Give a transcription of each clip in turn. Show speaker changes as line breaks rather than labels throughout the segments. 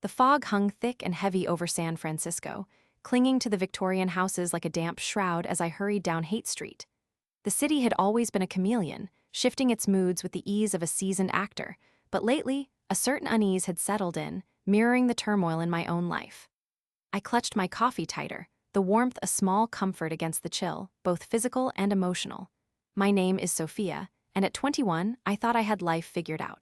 The fog hung thick and heavy over San Francisco, clinging to the Victorian houses like a damp shroud as I hurried down Haight Street. The city had always been a chameleon, shifting its moods with the ease of a seasoned actor, but lately, a certain unease had settled in, mirroring the turmoil in my own life. I clutched my coffee tighter, the warmth a small comfort against the chill, both physical and emotional. My name is Sophia, and at 21, I thought I had life figured out.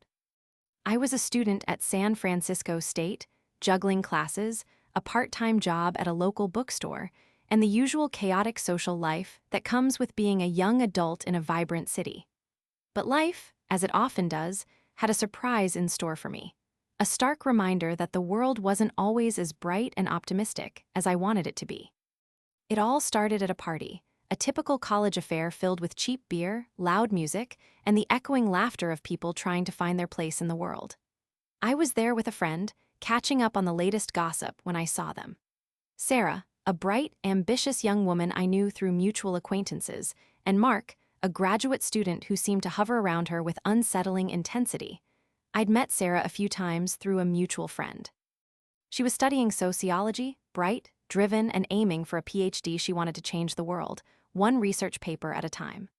I was a student at San Francisco State, juggling classes, a part-time job at a local bookstore, and the usual chaotic social life that comes with being a young adult in a vibrant city. But life, as it often does, had a surprise in store for me. A stark reminder that the world wasn't always as bright and optimistic as I wanted it to be. It all started at a party, a typical college affair filled with cheap beer, loud music, and the echoing laughter of people trying to find their place in the world. I was there with a friend, catching up on the latest gossip when I saw them. Sarah, a bright, ambitious young woman I knew through mutual acquaintances, and Mark, a graduate student who seemed to hover around her with unsettling intensity. I'd met Sarah a few times through a mutual friend. She was studying sociology, bright, driven, and aiming for a PhD. She wanted to change the world, one research paper at a time.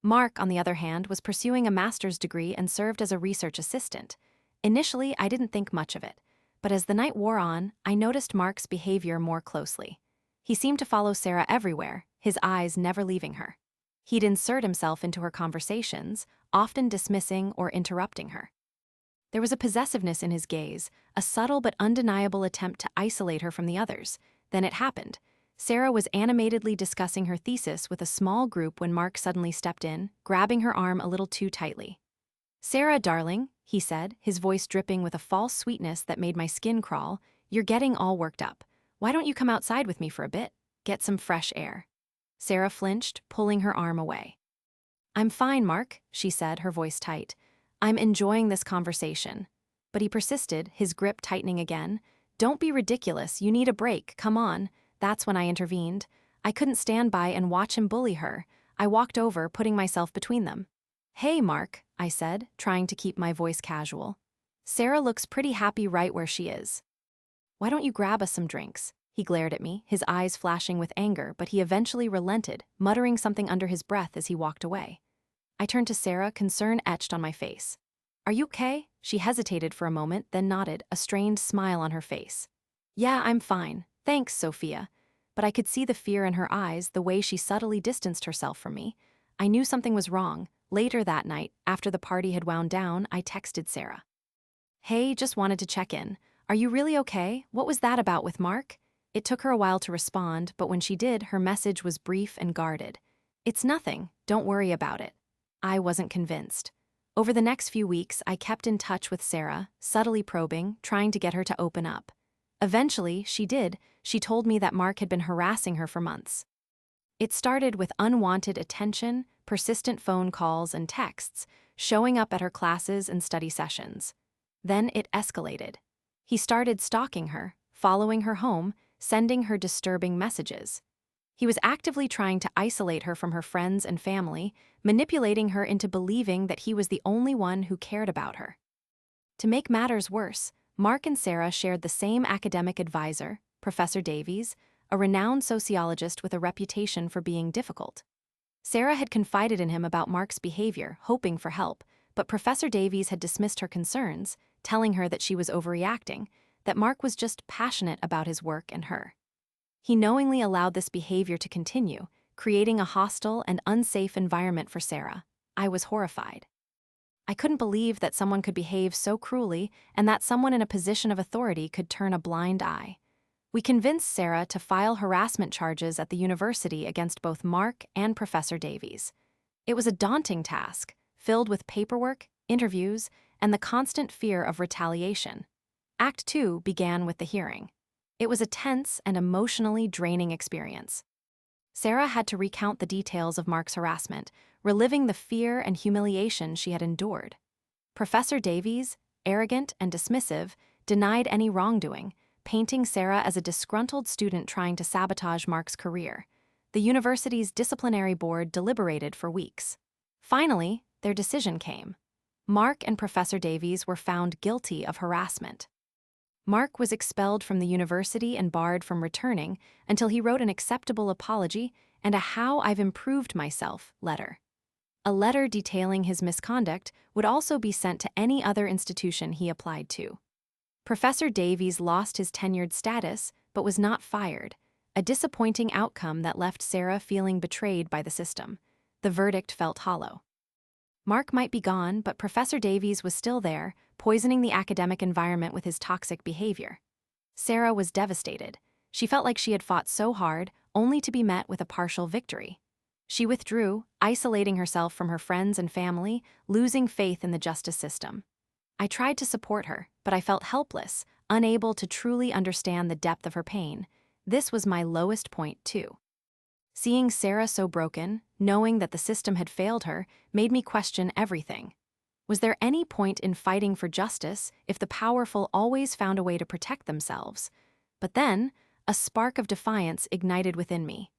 Mark, on the other hand, was pursuing a master's degree and served as a research assistant. Initially, I didn't think much of it, but as the night wore on, I noticed Mark's behavior more closely. He seemed to follow Sarah everywhere, his eyes never leaving her. He'd insert himself into her conversations, often dismissing or interrupting her. There was a possessiveness in his gaze, a subtle but undeniable attempt to isolate her from the others. Then it happened. Sarah was animatedly discussing her thesis with a small group when Mark suddenly stepped in, grabbing her arm a little too tightly. "Sarah, darling," he said, his voice dripping with a false sweetness that made my skin crawl, "you're getting all worked up. Why don't you come outside with me for a bit? Get some fresh air." Sarah flinched, pulling her arm away. "I'm fine, Mark," she said, her voice tight. "I'm enjoying this conversation." But he persisted, his grip tightening again. "Don't be ridiculous, you need a break, come on." That's when I intervened. I couldn't stand by and watch him bully her. I walked over, putting myself between them. "Hey, Mark," I said, trying to keep my voice casual. "Sarah looks pretty happy right where she is. Why don't you grab us some drinks?" He glared at me, his eyes flashing with anger, but he eventually relented, muttering something under his breath as he walked away. I turned to Sarah, concern etched on my face. "Are you okay?" She hesitated for a moment, then nodded, a strained smile on her face. "Yeah, I'm fine. Thanks, Sophia." But I could see the fear in her eyes, the way she subtly distanced herself from me. I knew something was wrong. Later that night, after the party had wound down, I texted Sarah. "Hey, just wanted to check in. Are you really okay? What was that about with Mark?" It took her a while to respond, but when she did, her message was brief and guarded. "It's nothing. Don't worry about it." I wasn't convinced. Over the next few weeks, I kept in touch with Sarah, subtly probing, trying to get her to open up. Eventually, she did. She told me that Mark had been harassing her for months. It started with unwanted attention, persistent phone calls and texts, showing up at her classes and study sessions. Then it escalated. He started stalking her, following her home, sending her disturbing messages. He was actively trying to isolate her from her friends and family, manipulating her into believing that he was the only one who cared about her. To make matters worse, Mark and Sarah shared the same academic advisor, Professor Davies, a renowned sociologist with a reputation for being difficult. Sarah had confided in him about Mark's behavior, hoping for help, but Professor Davies had dismissed her concerns, telling her that she was overreacting, that Mark was just passionate about his work and her. He knowingly allowed this behavior to continue, creating a hostile and unsafe environment for Sarah. I was horrified. I couldn't believe that someone could behave so cruelly and that someone in a position of authority could turn a blind eye. We convinced Sarah to file harassment charges at the university against both Mark and Professor Davies. It was a daunting task, filled with paperwork, interviews, and the constant fear of retaliation. Act 2 began with the hearing. It was a tense and emotionally draining experience. Sarah had to recount the details of Mark's harassment, reliving the fear and humiliation she had endured. Professor Davies, arrogant and dismissive, denied any wrongdoing, painting Sarah as a disgruntled student trying to sabotage Mark's career. The university's disciplinary board deliberated for weeks. Finally, their decision came. Mark and Professor Davies were found guilty of harassment. Mark was expelled from the university and barred from returning until he wrote an acceptable apology and a "How I've Improved Myself" letter. A letter detailing his misconduct would also be sent to any other institution he applied to. Professor Davies lost his tenured status but was not fired, a disappointing outcome that left Sarah feeling betrayed by the system. The verdict felt hollow. Mark might be gone, but Professor Davies was still there, poisoning the academic environment with his toxic behavior. Sarah was devastated. She felt like she had fought so hard, only to be met with a partial victory. She withdrew, isolating herself from her friends and family, losing faith in the justice system. I tried to support her, but I felt helpless, unable to truly understand the depth of her pain. This was my lowest point, too. Seeing Sarah so broken, knowing that the system had failed her, made me question everything. Was there any point in fighting for justice if the powerful always found a way to protect themselves? But then, a spark of defiance ignited within me.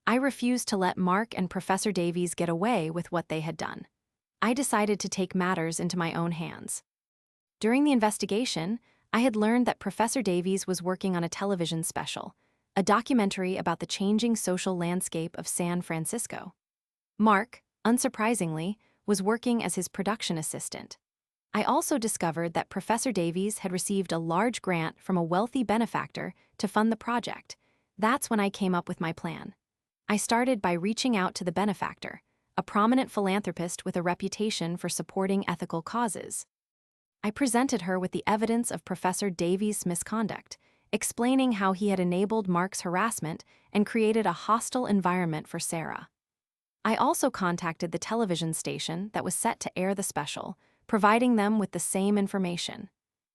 I refused to let Mark and Professor Davies get away with what they had done. I decided to take matters into my own hands. During the investigation, I had learned that Professor Davies was working on a television special, a documentary about the changing social landscape of San Francisco. Mark, unsurprisingly, was working as his production assistant. I also discovered that Professor Davies had received a large grant from a wealthy benefactor to fund the project. That's when I came up with my plan. I started by reaching out to the benefactor, a prominent philanthropist with a reputation for supporting ethical causes. I presented her with the evidence of Professor Davies' misconduct, explaining how he had enabled Mark's harassment and created a hostile environment for Sarah. I also contacted the television station that was set to air the special, providing them with the same information.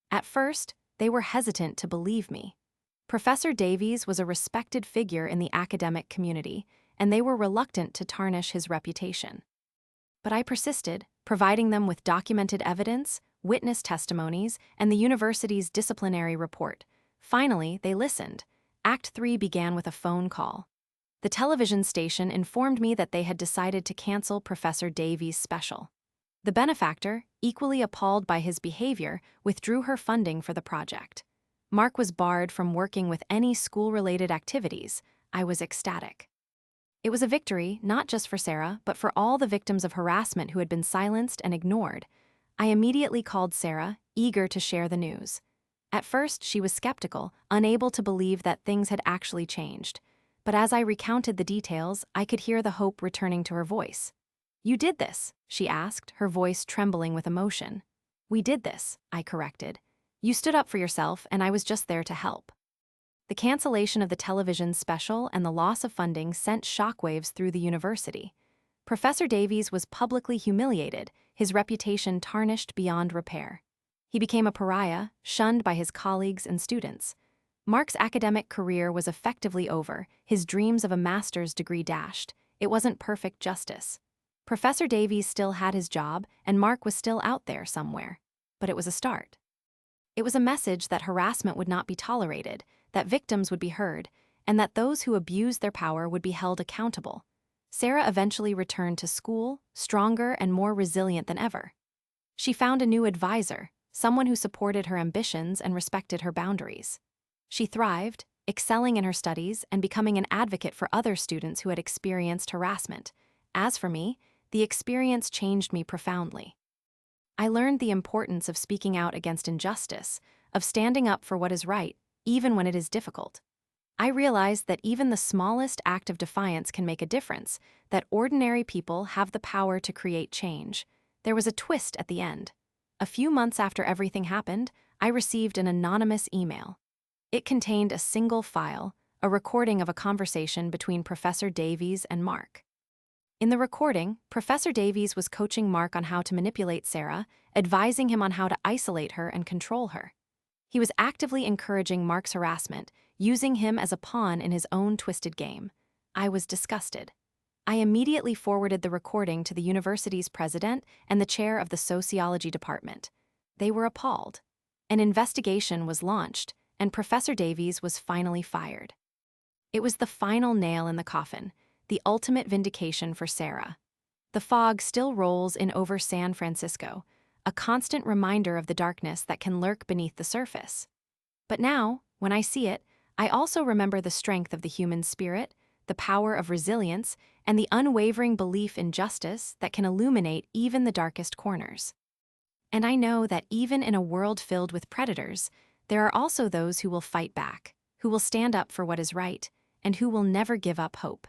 At first, they were hesitant to believe me. Professor Davies was a respected figure in the academic community, and they were reluctant to tarnish his reputation. But I persisted, providing them with documented evidence, witness testimonies, and the university's disciplinary report. Finally, they listened. Act 3 began with a phone call. The television station informed me that they had decided to cancel Professor Davies' special. The benefactor, equally appalled by his behavior, withdrew her funding for the project. Mark was barred from working with any school-related activities. I was ecstatic. It was a victory, not just for Sarah, but for all the victims of harassment who had been silenced and ignored. I immediately called Sarah, eager to share the news. At first, she was skeptical, unable to believe that things had actually changed. But as I recounted the details, I could hear the hope returning to her voice. "You did this?" she asked, her voice trembling with emotion. "We did this," I corrected. "You stood up for yourself, and I was just there to help." The cancellation of the television special and the loss of funding sent shockwaves through the university. Professor Davies was publicly humiliated, his reputation tarnished beyond repair. He became a pariah, shunned by his colleagues and students. Mark's academic career was effectively over, his dreams of a master's degree dashed. It wasn't perfect justice. Professor Davies still had his job, and Mark was still out there somewhere. But it was a start. It was a message that harassment would not be tolerated, that victims would be heard, and that those who abused their power would be held accountable. Sarah eventually returned to school, stronger and more resilient than ever. She found a new advisor, someone who supported her ambitions and respected her boundaries. She thrived, excelling in her studies and becoming an advocate for other students who had experienced harassment. As for me, the experience changed me profoundly. I learned the importance of speaking out against injustice, of standing up for what is right, even when it is difficult. I realized that even the smallest act of defiance can make a difference, that ordinary people have the power to create change. There was a twist at the end. A few months after everything happened, I received an anonymous email. It contained a single file, a recording of a conversation between Professor Davies and Mark. In the recording, Professor Davies was coaching Mark on how to manipulate Sarah, advising him on how to isolate her and control her. He was actively encouraging Mark's harassment, using him as a pawn in his own twisted game. I was disgusted. I immediately forwarded the recording to the university's president and the chair of the sociology department. They were appalled. An investigation was launched, and Professor Davies was finally fired. It was the final nail in the coffin, the ultimate vindication for Sarah. The fog still rolls in over San Francisco, a constant reminder of the darkness that can lurk beneath the surface. But now, when I see it, I also remember the strength of the human spirit, the power of resilience, and the unwavering belief in justice that can illuminate even the darkest corners. And I know that even in a world filled with predators, there are also those who will fight back, who will stand up for what is right, and who will never give up hope.